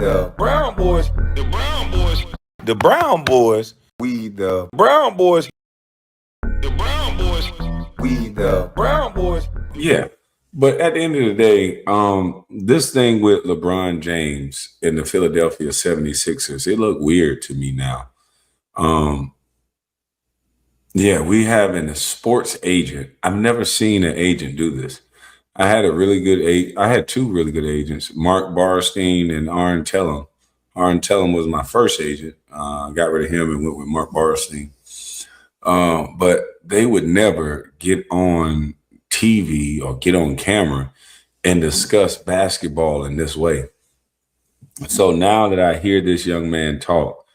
the Brown boys, the Brown boys, the Brown boys, we the Brown boys, the Brown boys, we the Brown boys. Yeah. But at the end of the day, this thing with LeBron James and the Philadelphia 76ers, it looked weird to me now. Yeah, we having a sports agent. I've never seen an agent do this. I had I had two really good agents, Mark Barstein and Arn Tellem. Arn Tellem was my first agent. Got rid of him and went with Mark Barstein. But they would never get on TV or get on camera and discuss basketball in this way. So now that I hear this young man talk,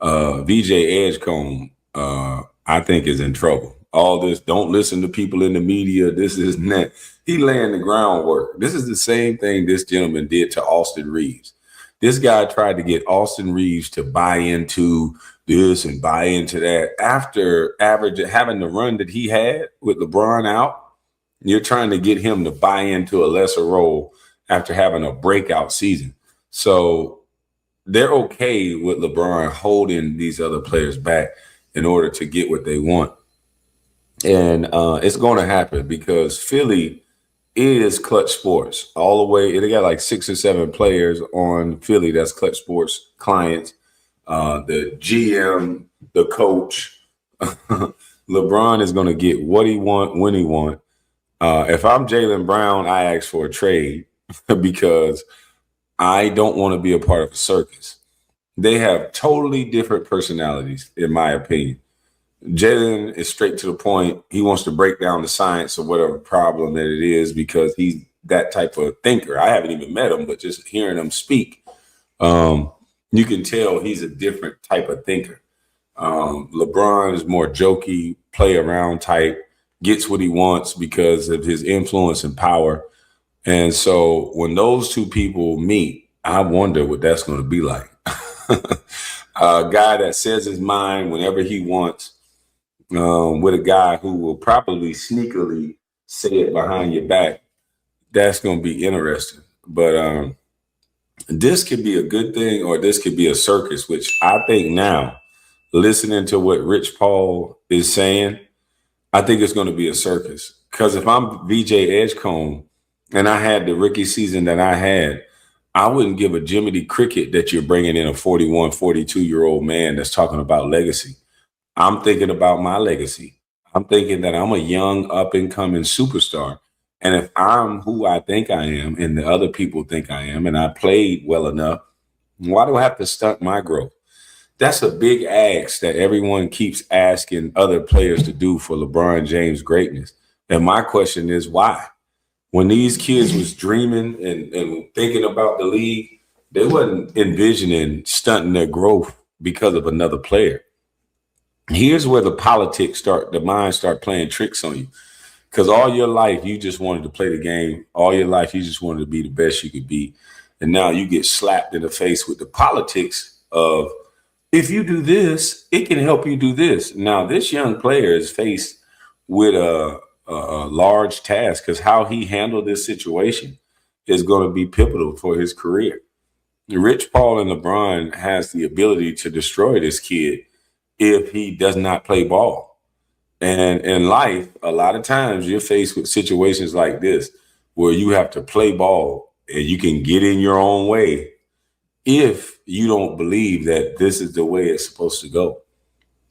VJ Edgecombe, I think is in trouble. All this, don't listen to people in the media, this is that. He laying the groundwork. This is the same thing this gentleman did to Austin Reeves. This guy tried to get Austin Reeves to buy into this and buy into that. After having the run that he had with LeBron out, you're trying to get him to buy into a lesser role after having a breakout season. So they're okay with LeBron holding these other players back in order to get what they want. And it's going to happen because Philly is Clutch Sports all the way. They got like 6 or 7 players on Philly that's Clutch Sports clients. The GM, the coach. LeBron is going to get what he want when he want. If I'm Jaylen Brown, I ask for a trade because I don't want to be a part of a circus. They have totally different personalities, in my opinion. Jaylen is straight to the point. He wants to break down the science of whatever problem that it is because he's that type of thinker. I haven't even met him, but just hearing him speak, you can tell he's a different type of thinker. LeBron is more jokey, play around type, gets what he wants because of his influence and power. And so when those two people meet, I wonder what that's going to be like. A guy that says his mind whenever he wants, with a guy who will probably sneakily say it behind your back. That's going to be interesting. But this could be a good thing or this could be a circus, which I think now, listening to what Rich Paul is saying, I think it's going to be a circus. Because if I'm VJ Edgecombe and I had the rookie season that I had, I wouldn't give a Jiminy Cricket that you're bringing in a 41, 42-year-old man that's talking about legacy. I'm thinking about my legacy. I'm thinking that I'm a young up-and-coming superstar. And if I'm who I think I am and the other people think I am and I played well enough, why do I have to stunt my growth? That's a big ask that everyone keeps asking other players to do for LeBron James' greatness. And my question is, why? When these kids was dreaming and thinking about the league, they wasn't envisioning stunting their growth because of another player. Here's where the mind start playing tricks on you. Because all your life, you just wanted to play the game. All your life, you just wanted to be the best you could be. And now you get slapped in the face with the politics of, if you do this, it can help you do this. Now, this young player is faced with a large task because how he handled this situation is going to be pivotal for his career. Rich Paul and LeBron has the ability to destroy this kid if he does not play ball. And in life, a lot of times you're faced with situations like this where you have to play ball and you can get in your own way if you don't believe that this is the way it's supposed to go.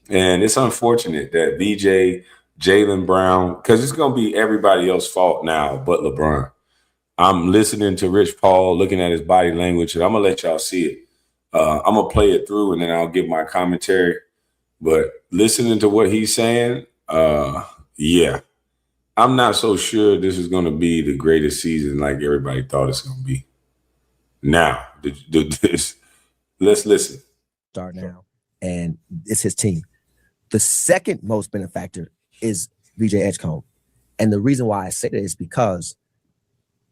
And it's unfortunate that VJ, Jaylen Brown, because it's going to be everybody else's fault now but LeBron. I'm listening to Rich Paul, looking at his body language, and I'm going to let y'all see it. I'm going to play it through, and then I'll give my commentary. But listening to what he's saying, yeah, I'm not so sure this is going to be the greatest season like everybody thought it's going to be. Now, let's listen. Start now, and it's his team. The second most benefactor is VJ Edgecombe. And the reason why I say that is because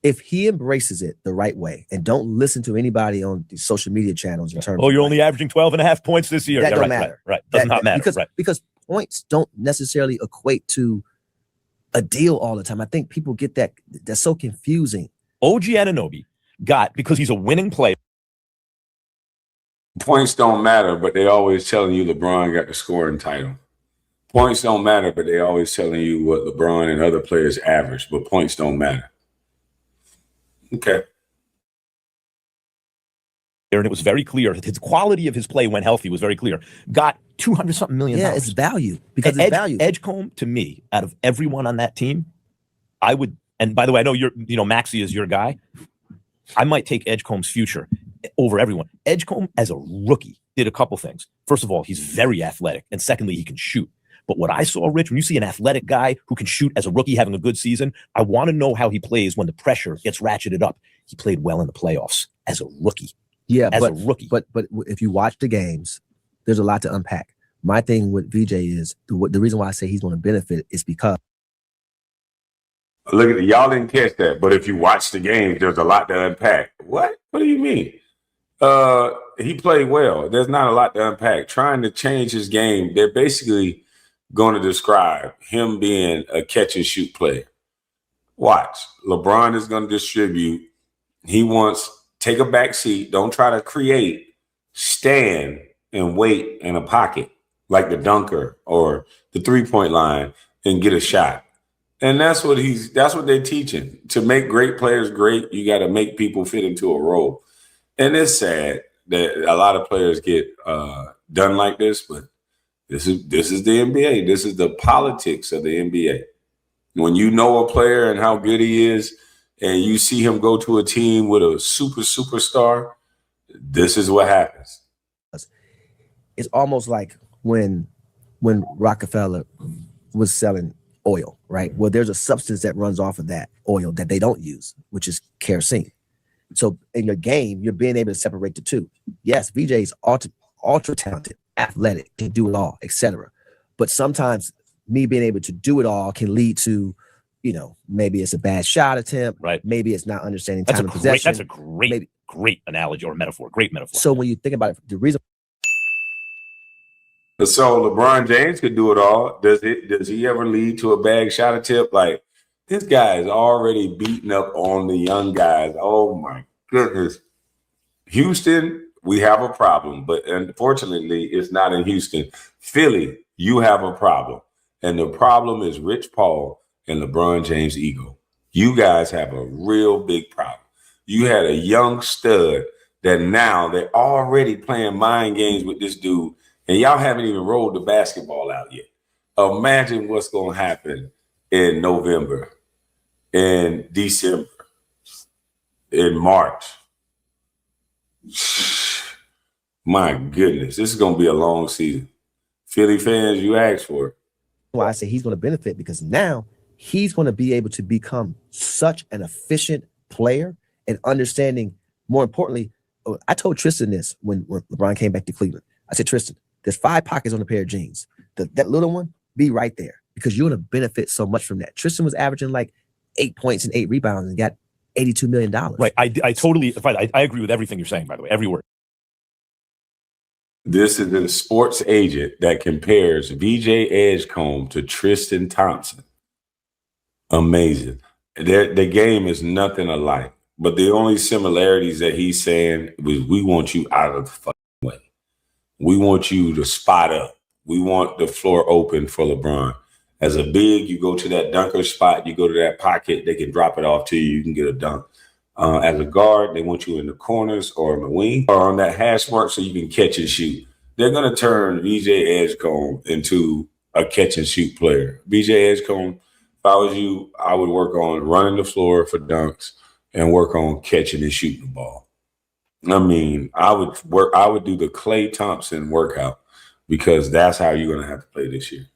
if he embraces it the right way and don't listen to anybody on the social media channels in terms you're only averaging 12.5 points this year. That don't matter. Right. Does not matter. Because points don't necessarily equate to a deal all the time. I think people get that. That's so confusing. OG Anunoby got, because he's a winning player, Points don't matter, but they always telling you LeBron got the scoring title. Points don't matter, but they always telling you what LeBron and other players average, but points don't matter. Okay. And it was very clear. His quality of his play when healthy was very clear. Got 200-something million. Yeah, it's value because it's value. Edgecombe, to me, out of everyone on that team, I would. And by the way, I know Maxey is your guy. I might take Edgecombe's future over everyone. Edgecombe, as a rookie, did a couple things. First of all, he's very athletic, and secondly, he can shoot. But what I saw, Rich, when you see an athletic guy who can shoot as a rookie having a good season, I want to know how he plays when the pressure gets ratcheted up. He played well in the playoffs as a rookie. Yeah, as a rookie. But if you watch the games, there's a lot to unpack. My thing with VJ is the reason why I say he's going to benefit is because. Look at y'all didn't catch that, but if you watch the games, there's a lot to unpack. What? What do you mean? He played well. There's not a lot to unpack. Trying to change his game, they're basically going to describe him being a catch and shoot player. Watch. LeBron is going to distribute. He wants take a back seat. Don't try to create. Stand and wait in a pocket like the dunker or the 3-point line and get a shot. And that's what they're teaching. To make great players great, you got to make people fit into a role. And it's sad that a lot of players get done like this, but this is the NBA. This is the politics of the NBA. When you know a player and how good he is, and you see him go to a team with a superstar, this is what happens. It's almost like when Rockefeller was selling oil, right? Well, there's a substance that runs off of that oil that they don't use, which is kerosene. So in your game, you're being able to separate the two. Yes, VJ is ultra talented, athletic, can do it all, etc. But sometimes me being able to do it all can lead to, maybe it's a bad shot attempt. Right. Maybe it's not understanding time of possession. That's a great analogy or metaphor. Great metaphor. So when you think about it, the reason. So LeBron James could do it all. Does he ever lead to a bad shot attempt? Like, this guy is already beating up on the young guys. Oh my goodness. Houston, we have a problem, but unfortunately it's not in Houston. Philly, you have a problem. And the problem is Rich Paul and LeBron James' ego. You guys have a real big problem. You had a young stud that now they're already playing mind games with this dude, and y'all haven't even rolled the basketball out yet. Imagine what's going to happen in November, in December, in March. My goodness, this is going to be a long season. Philly fans, you asked for it. Why I say he's going to benefit, because now he's going to be able to become such an efficient player and understanding, more importantly, I told Tristan this when LeBron came back to Cleveland. I said, Tristan, there's 5 pockets on a pair of jeans. That little one, be right there, because you're going to benefit so much from that. Tristan was averaging like 8 points and 8 rebounds and got $82 million. Right. I totally agree with everything you're saying, by the way, every word. This is a sports agent that compares VJ Edgecombe to Tristan Thompson. Amazing. The game is nothing alike. But the only similarities that he's saying was, we want you out of the fucking way. We want you to spot up. We want the floor open for LeBron. As a big, you go to that dunker spot, you go to that pocket, they can drop it off to you, you can get a dunk. As a guard, they want you in the corners or in the wing or on that hash mark so you can catch and shoot. They're going to turn VJ Edgecombe into a catch and shoot player. VJ Edgecombe, if I was you, I would work on running the floor for dunks and work on catching and shooting the ball. I mean, I would do the Klay Thompson workout, because that's how you're going to have to play this year.